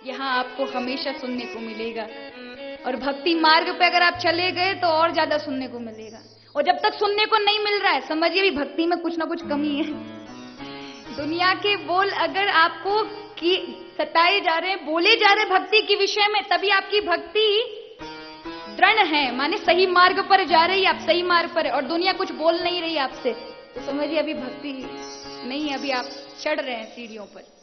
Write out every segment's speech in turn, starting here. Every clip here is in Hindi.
यहाँ आपको हमेशा सुनने को मिलेगा। और भक्ति मार्ग पे अगर आप चले गए तो और ज्यादा सुनने को मिलेगा। और जब तक सुनने को नहीं मिल रहा है, समझिए भी भक्ति में कुछ ना कुछ कमी है। दुनिया के बोल अगर आपको कि सताए जा रहे हैं, बोले जा रहे भक्ति के विषय में, तभी आपकी भक्ति दृढ़ है, माने सही मार्ग पर जा रही है, आप सही मार्ग पर है। और दुनिया कुछ बोल नहीं रही आपसे, तो समझिए अभी भक्ति नहीं है, अभी आप चढ़ रहे हैं सीढ़ियों पर।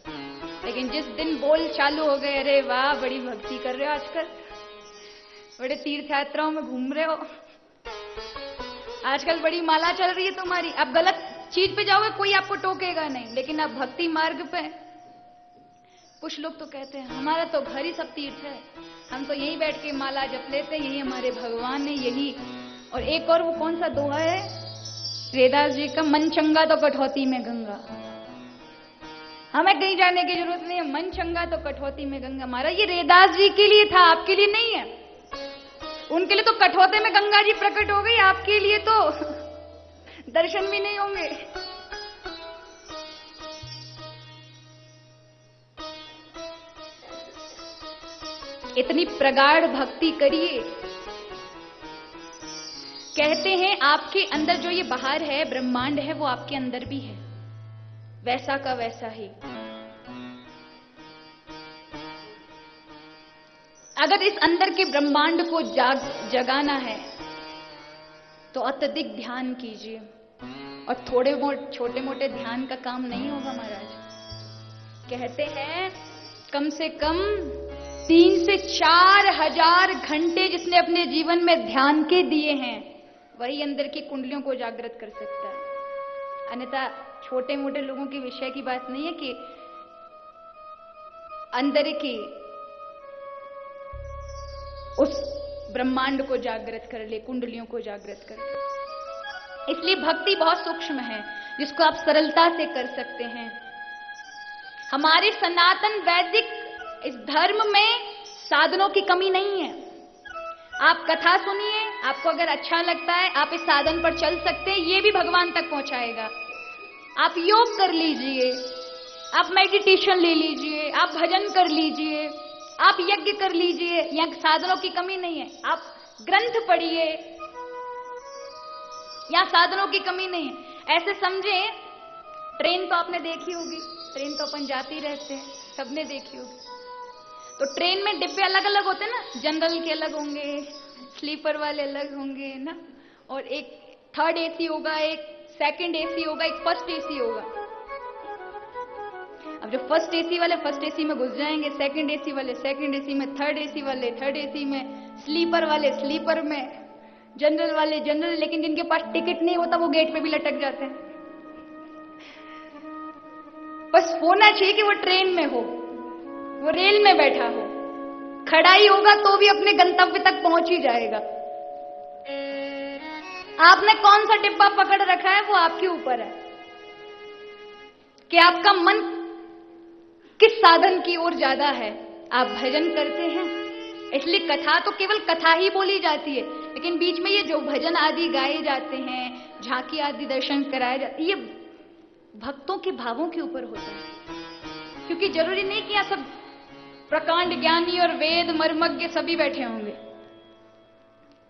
लेकिन जिस दिन बोल चालू हो गए, अरे वाह बड़ी भक्ति कर रहे हो आजकल, बड़े तीर्थ यात्राओं में घूम रहे हो, आजकल बड़ी माला चल रही है तुम्हारी, अब गलत चीज पे जाओगे कोई आपको टोकेगा नहीं। लेकिन अब भक्ति मार्ग पे कुछ लोग तो कहते हैं हमारा तो घर ही सब तीर्थ है, हम तो यहीं बैठ के माला जप लेते हैं, यही हमारे भगवान है, यही। और एक और वो कौन सा दोहा है रेदास जी का, मन चंगा तो कठौती में गंगा। हमें कहीं जाने की जरूरत नहीं है, मन चंगा तो कठौती में गंगा। महाराज ये रेदास जी के लिए था, आपके लिए नहीं है। उनके लिए तो कठौते में गंगा जी प्रकट हो गई, आपके लिए तो दर्शन भी नहीं होंगे। इतनी प्रगाढ़ भक्ति करिए। कहते हैं आपके अंदर जो ये बाहर है, ब्रह्मांड है, वो आपके अंदर भी है, वैसा का वैसा ही। अगर इस अंदर के ब्रह्मांड को जगाना है तो अत्यधिक ध्यान कीजिए। और छोटे मोटे ध्यान का काम नहीं होगा महाराज। कहते हैं कम से कम 3 से 4 हजार घंटे जिसने अपने जीवन में ध्यान के दिए हैं, वही अंदर की कुंडलियों को जागृत कर सकता है। अन्यथा छोटे मोटे लोगों के विषय की बात नहीं है कि अंदर की उस ब्रह्मांड को जागृत कर ले, कुंडलियों को जागृत कर ले। इसलिए भक्ति बहुत सूक्ष्म है, जिसको आप सरलता से कर सकते हैं। हमारे सनातन वैदिक इस धर्म में साधनों की कमी नहीं है। आप कथा सुनिए, आपको अगर अच्छा लगता है आप इस साधन पर चल सकते हैं, ये भी भगवान तक पहुंचाएगा। आप योग कर लीजिए, आप मेडिटेशन ले लीजिए, आप भजन कर लीजिए, आप यज्ञ कर लीजिए, यहां साधनों की कमी नहीं है। आप ग्रंथ पढ़िए, यहां साधनों की कमी नहीं है। ऐसे समझे, ट्रेन तो आपने देखी होगी, ट्रेन तो अपन जाते ही रहते हैं, सबने देखी होगी। तो ट्रेन में डिब्बे अलग अलग होते हैं ना, जनरल के अलग होंगे, स्लीपर वाले अलग होंगे ना, और एक थर्ड एसी होगा, एक सेकंड एसी होगा, एक फर्स्ट एसी होगा। अब जो फर्स्ट एसी वाले फर्स्ट एसी में घुस जाएंगे, सेकंड एसी वाले सेकंड एसी में, थर्ड एसी वाले थर्ड एसी में, स्लीपर वाले स्लीपर में, जनरल वाले जनरल। लेकिन जिनके पास टिकट नहीं होता वो गेट पे भी लटक जाते हैं। बस होना चाहिए कि वो ट्रेन में हो, वो रेल में बैठा हो, खड़ा ही होगा तो भी अपने गंतव्य तक पहुंच ही जाएगा। आपने कौन सा डिब्बा पकड़ रखा है वो आपके ऊपर है कि आपका मन किस साधन की ओर ज्यादा है। आप भजन करते हैं, इसलिए कथा तो केवल कथा ही बोली जाती है, लेकिन बीच में ये जो भजन आदि गाए जाते हैं, झांकी आदि दर्शन कराए जाते हैं, ये भक्तों के भावों के ऊपर होता है। क्योंकि जरूरी नहीं कि यहाँ सब प्रकांड ज्ञानी और वेद मर्मज्ञ सभी बैठे होंगे।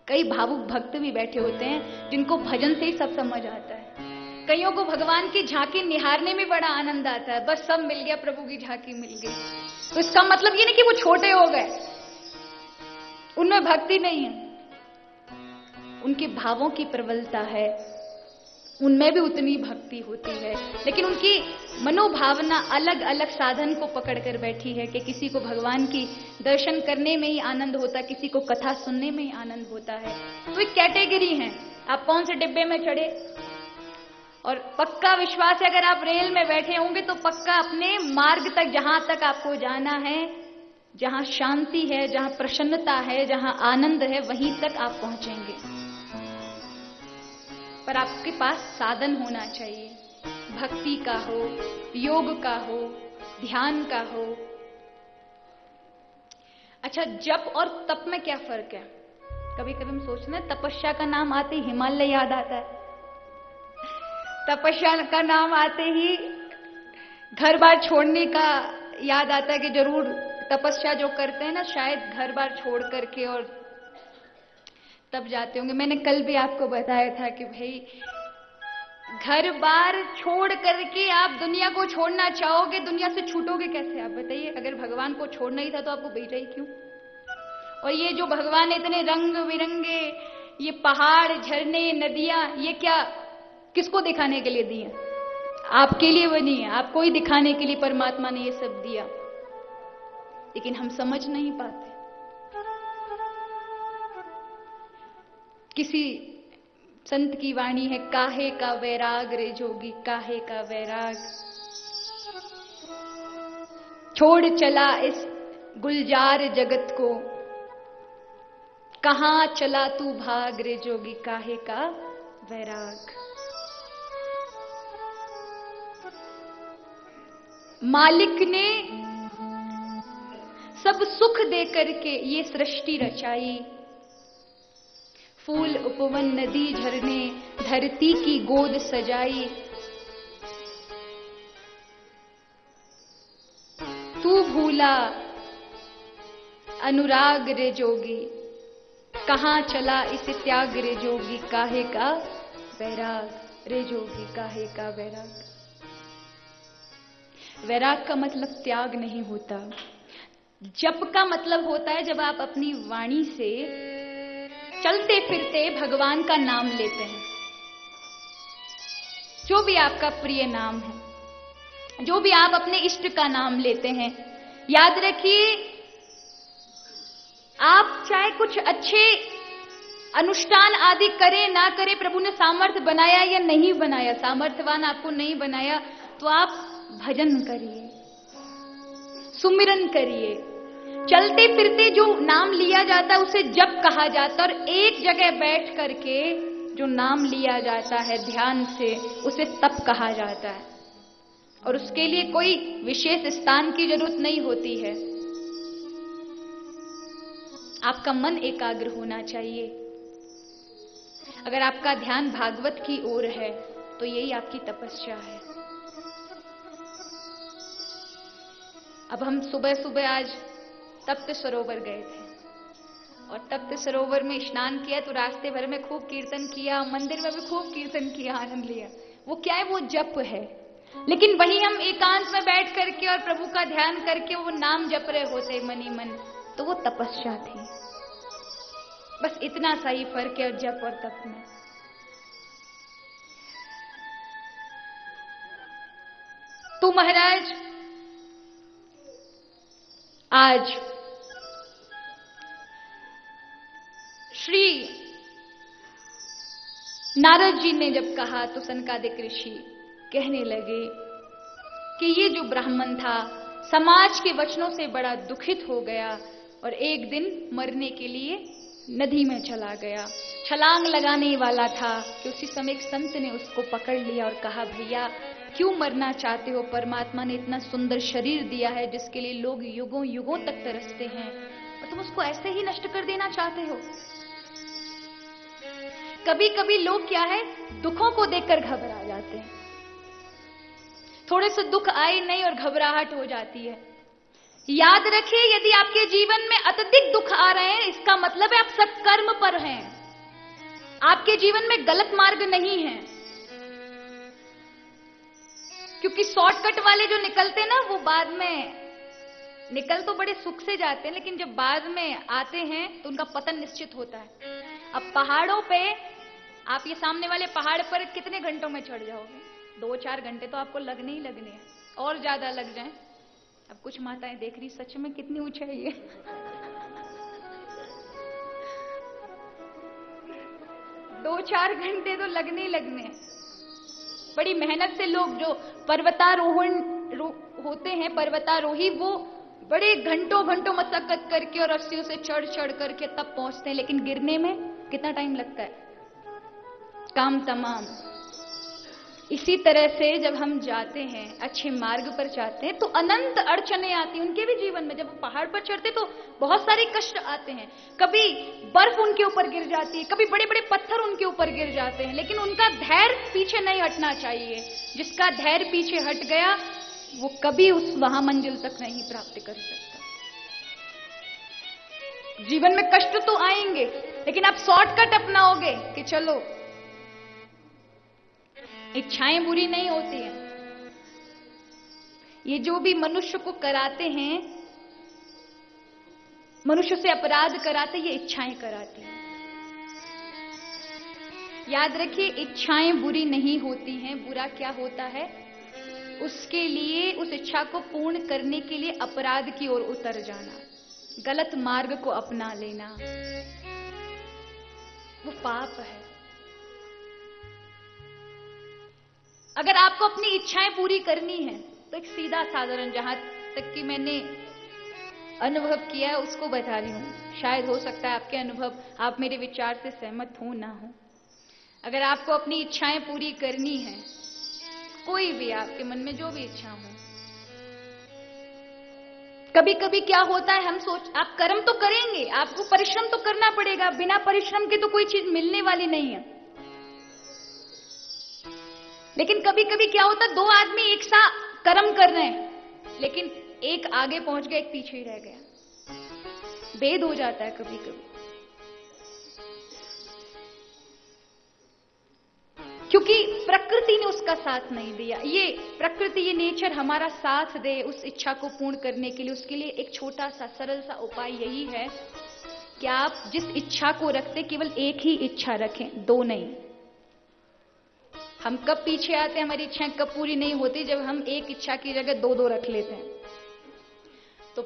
कई भावुक भक्त भी बैठे होते हैं जिनको भजन से ही सब समझ आता है। कईयों को भगवान की झांकी निहारने में बड़ा आनंद आता है, बस सब मिल गया, प्रभु की झांकी मिल गई। तो इसका मतलब ये नहीं कि वो छोटे हो गए, उनमें भक्ति नहीं है, उनके भावों की प्रबलता है, उनमें भी उतनी भक्ति होती है। लेकिन उनकी मनोभावना अलग अलग साधन को पकड़कर बैठी है कि किसी को भगवान की दर्शन करने में ही आनंद होता है, किसी को कथा सुनने में ही आनंद होता है। तो एक कैटेगरी है, आप कौन से डिब्बे में चढ़े। और पक्का विश्वास है अगर आप रेल में बैठे होंगे तो पक्का अपने मार्ग तक, जहां तक आपको जाना है, जहां शांति है, जहां प्रसन्नता है, जहां आनंद है, वहीं तक आप पहुंचेंगे। पर आपके पास साधन होना चाहिए, भक्ति का हो, योग का हो, ध्यान का हो। अच्छा, जप और तप में क्या फर्क है? कभी कभी हम सोचते हैं तपस्या का नाम आते ही हिमालय याद आता है, तपस्या का नाम आते ही घर बार छोड़ने का याद आता है कि जरूर तपस्या जो करते हैं ना, शायद घर बार छोड़ करके और तब जाते होंगे। मैंने कल भी आपको बताया था कि भाई घर बार छोड़ करके आप दुनिया को छोड़ना चाहोगे, दुनिया से छूटोगे कैसे आप बताइए? अगर भगवान को छोड़ना ही था तो आपको भेजा ही क्यों? और ये जो भगवान ने इतने रंग बिरंगे ये पहाड़, झरने, नदियां, ये क्या किसको दिखाने के लिए दिए? आपके लिए बनी है, आपको ही दिखाने के लिए परमात्मा ने ये सब दिया, लेकिन हम समझ नहीं पाते। किसी संत की वाणी है, काहे का वैराग रे जोगी, काहे का वैराग, छोड़ चला इस गुलजार जगत को, कहां चला तू भाग रे जोगी, काहे का वैराग। मालिक ने सब सुख दे करके ये सृष्टि रचाई, फूल उपवन नदी झरने धरती की गोद सजाई, तू भूला अनुराग रे जोगी, कहां चला इसे त्याग रे जोगी, काहे का वैराग रे जोगी, काहे का वैराग। वैराग का मतलब त्याग नहीं होता। जप का मतलब होता है जब आप अपनी वाणी से चलते फिरते भगवान का नाम लेते हैं, जो भी आपका प्रिय नाम है, जो भी आप अपने इष्ट का नाम लेते हैं। याद रखिए, आप चाहे कुछ अच्छे अनुष्ठान आदि करें ना करें, प्रभु ने सामर्थ्य बनाया या नहीं बनाया, सामर्थ्यवान आपको नहीं बनाया, तो आप भजन करिए, सुमिरन करिए। चलते फिरते जो नाम लिया जाता है उसे जप कहा जाता है, और एक जगह बैठ करके जो नाम लिया जाता है ध्यान से, उसे तप कहा जाता है। और उसके लिए कोई विशेष स्थान की जरूरत नहीं होती है। आपका मन एकाग्र होना चाहिए। अगर आपका ध्यान भागवत की ओर है तो यही आपकी तपस्या है। अब हम सुबह सुबह आज तप्त सरोवर गए थे, और तप्त सरोवर में स्नान किया तो रास्ते भर में खूब कीर्तन किया, मंदिर में भी खूब कीर्तन किया, आनंद लिया। वो क्या है? वो जप है। लेकिन वहीं हम एकांत में बैठ करके और प्रभु का ध्यान करके वो नाम जप रहे होते मनी मन, तो वो तपस्या थी। बस इतना सा ही फर्क है जप और तप में। तो महाराज आज श्री नारद जी ने जब कहा तो सनकादिक ऋषि कहने लगे कि ये जो ब्राह्मण था समाज के वचनों से बड़ा दुखित हो गया और एक दिन मरने के लिए नदी में चला गया। छलांग लगाने वाला था कि उसी समय एक संत ने उसको पकड़ लिया और कहा, भैया क्यों मरना चाहते हो? परमात्मा ने इतना सुंदर शरीर दिया है जिसके लिए लोग युगों युगों तक तरसते हैं, और तुम उसको ऐसे ही नष्ट कर देना चाहते हो? कभी कभी लोग क्या है, दुखों को देखकर घबरा जाते हैं। थोड़े से दुख आए नहीं और घबराहट हो जाती है। याद रखिए, यदि आपके जीवन में अत्यधिक दुख आ रहे हैं, इसका मतलब है आप सत्कर्म पर हैं, आपके जीवन में गलत मार्ग नहीं है। क्योंकि शॉर्टकट वाले जो निकलते ना, वो बाद में निकल तो बड़े सुख से जाते हैं, लेकिन जब बाद में आते हैं तो उनका पतन निश्चित होता है। अब पहाड़ों पे आप ये सामने वाले पहाड़ पर कितने घंटों में चढ़ जाओगे? 2-4 घंटे तो आपको लगने ही लगने हैं, और ज्यादा लग जाए। अब कुछ माताएं देख रही, सच में कितनी ऊंचाई है। 2-4 घंटे तो लगने ही लगने हैं। बड़ी मेहनत से लोग जो पर्वतारोहण होते हैं, पर्वतारोही, वो बड़े घंटों घंटों मशक्कत करके और रस्सियों से चढ़ चढ़ करके तब पहुंचते हैं, लेकिन गिरने में कितना टाइम लगता है? काम तमाम। इसी तरह से जब हम जाते हैं, अच्छे मार्ग पर जाते हैं, तो अनंत अड़चने आती हैं उनके भी जीवन में। जब वो पहाड़ पर चढ़ते तो बहुत सारे कष्ट आते हैं। कभी बर्फ उनके ऊपर गिर जाती है, कभी बड़े बड़े पत्थर उनके ऊपर गिर जाते हैं, लेकिन उनका धैर्य पीछे नहीं हटना चाहिए। जिसका धैर्य पीछे हट गया वो कभी उस वहां मंजिल तक नहीं प्राप्त कर सकता। जीवन में कष्ट तो आएंगे, लेकिन आप शॉर्टकट अपनाओगे कि चलो इच्छाएं बुरी नहीं होती हैं। ये जो भी मनुष्य को कराते हैं, मनुष्य से अपराध कराते, ये इच्छाएं कराती हैं। याद रखिए, इच्छाएं बुरी नहीं होती हैं। बुरा क्या होता है? उसके लिए, उस इच्छा को पूर्ण करने के लिए अपराध की ओर उतर जाना, गलत मार्ग को अपना लेना, वो पाप है। अगर आपको अपनी इच्छाएं पूरी करनी है तो एक सीधा साधारण, जहां तक कि मैंने अनुभव किया है उसको बता रही हूं। शायद हो सकता है आपके अनुभव, आप मेरे विचार से सहमत हो ना हो। अगर आपको अपनी इच्छाएं पूरी करनी है, कोई भी आपके मन में जो भी इच्छा हो, कभी कभी क्या होता है, आप कर्म तो करेंगे, आपको परिश्रम तो करना पड़ेगा, बिना परिश्रम के तो कोई चीज मिलने वाली नहीं है। लेकिन कभी कभी क्या होता है, दो आदमी एक साथ कर्म कर रहे हैं, लेकिन एक आगे पहुंच गया, एक पीछे ही रह गया। भेद हो जाता है कभी कभी, क्योंकि प्रकृति ने उसका साथ नहीं दिया। ये प्रकृति, ये नेचर हमारा साथ दे उस इच्छा को पूर्ण करने के लिए। उसके लिए एक छोटा सा सरल सा उपाय यही है कि आप जिस इच्छा को रखते, केवल एक ही इच्छा रखें, दो नहीं। हम कब पीछे आते हैं, हमारी इच्छाएं कब पूरी नहीं होती? जब हम एक इच्छा की जगह दो दो रख लेते हैं। तो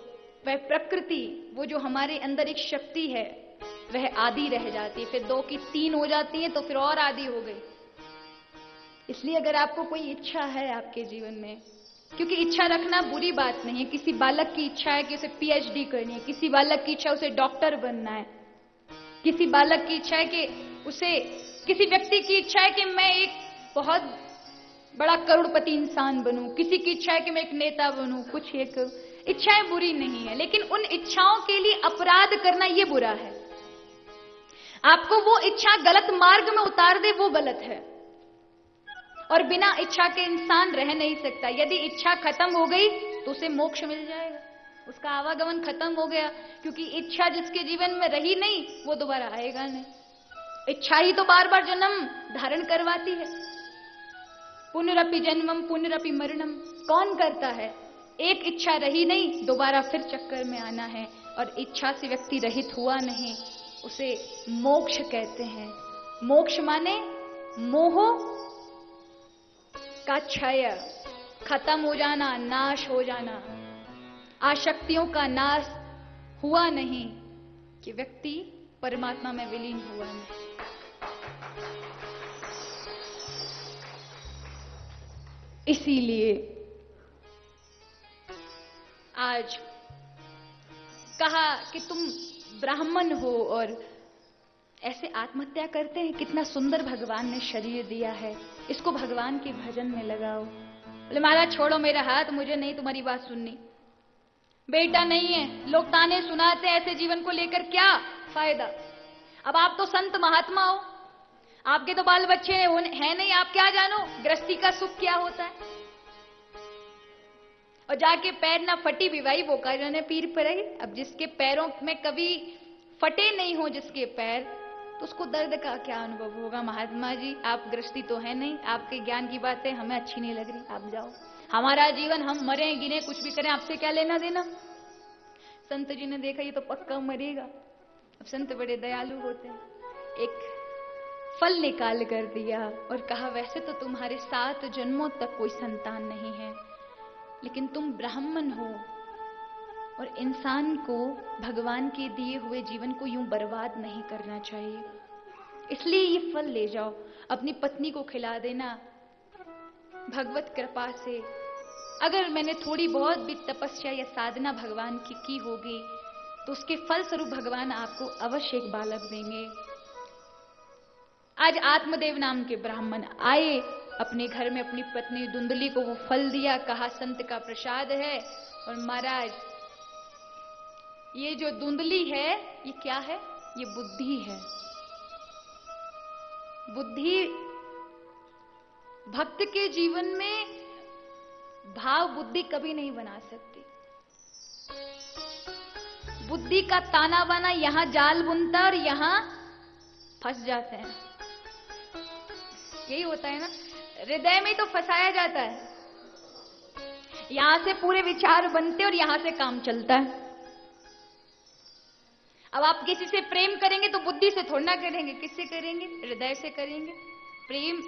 वह प्रकृति, वो जो हमारे अंदर एक शक्ति है, वह आधी रह जाती है। फिर दो की तीन हो जाती है, तो फिर और आधी हो गई। इसलिए अगर आपको कोई इच्छा है आपके जीवन में, क्योंकि इच्छा रखना बुरी बात नहीं है। किसी बालक की इच्छा है कि उसे पीएचडी करनी है, किसी बालक की इच्छा उसे डॉक्टर बनना है, किसी बालक की इच्छा है कि उसे, किसी व्यक्ति की इच्छा है कि मैं एक बहुत बड़ा करोड़पति इंसान बनूं, किसी की इच्छा है कि मैं एक नेता बनूं, कुछ एक इच्छाएं बुरी नहीं है, लेकिन उन इच्छाओं के लिए अपराध करना यह बुरा है। आपको वो इच्छा गलत मार्ग में उतार दे, वो गलत है। और बिना इच्छा के इंसान रह नहीं सकता। यदि इच्छा खत्म हो गई तो उसे मोक्ष मिल जाएगा, उसका आवागमन खत्म हो गया। क्योंकि इच्छा जिसके जीवन में रही नहीं, वो दोबारा आएगा नहीं। इच्छा ही तो बार बार जन्म धारण करवाती है। पुनरपि जन्मम पुनरपि मरणम कौन करता है? एक इच्छा रही नहीं, दोबारा फिर चक्कर में आना है। और इच्छा से व्यक्ति रहित हुआ नहीं, उसे मोक्ष कहते हैं। मोक्ष माने मोह का क्षय, खत्म हो जाना, नाश हो जाना, आसक्तियों का नाश हुआ नहीं, कि व्यक्ति परमात्मा में विलीन हुआ नहीं। इसीलिए आज कहा कि तुम ब्राह्मण हो और ऐसे आत्महत्या करते हैं। कितना सुंदर भगवान ने शरीर दिया है, इसको भगवान के भजन में लगाओ। बोले महाराज छोड़ो मेरा हाथ, मुझे नहीं तुम्हारी बात सुननी। बेटा नहीं है, लोग ताने सुनाते हैं, ऐसे जीवन को लेकर क्या फायदा? अब आप तो संत महात्मा हो, आपके तो बाल बच्चे हैं नहीं, आप क्या जानो गृहस्थी का सुख क्या होता है। और जाके पैर ना फटी विवाही वो का जो ने पीर पर। अब जिसके पैरों में कभी फटे नहीं हो जिसके पैर, तो उसको दर्द का क्या अनुभव होगा। महात्मा जी आप गृहस्थी तो है नहीं, आपके ज्ञान की बातें हमें अच्छी नहीं लग रही, आप जाओ। हमारा जीवन, हम मरे गिने कुछ भी करें, आपसे क्या लेना देना। संत जी ने देखा ये तो पक्का मरेगा। अब संत बड़े दयालु होते हैं, एक फल निकाल कर दिया और कहा वैसे तो तुम्हारे 7 जन्मों तक कोई संतान नहीं है, लेकिन तुम ब्राह्मण हो और इंसान को भगवान के दिए हुए जीवन को यूं बर्बाद नहीं करना चाहिए, इसलिए ये फल ले जाओ, अपनी पत्नी को खिला देना। भगवत कृपा से अगर मैंने थोड़ी बहुत भी तपस्या या साधना भगवान की होगी, तो उसके फल स्वरूप भगवान आपको अवश्य एक बालक देंगे। आज आत्मदेव नाम के ब्राह्मण आए, अपने घर में अपनी पत्नी धुंधली को वो फल दिया, कहा संत का प्रसाद है। और महाराज ये जो धुंधली है ये क्या है? ये बुद्धि है। बुद्धि भक्त के जीवन में भाव बुद्धि कभी नहीं बना सकती। बुद्धि का ताना बाना यहां जाल बुनता है और यहां फंस जाते हैं। यही होता है ना, हृदय में तो फंसाया जाता है। यहां से पूरे विचार बनते और यहां से काम चलता है। अब आप किसी से प्रेम करेंगे तो बुद्धि से थोड़ा ना करेंगे, किससे करेंगे? हृदय से करेंगे। प्रेम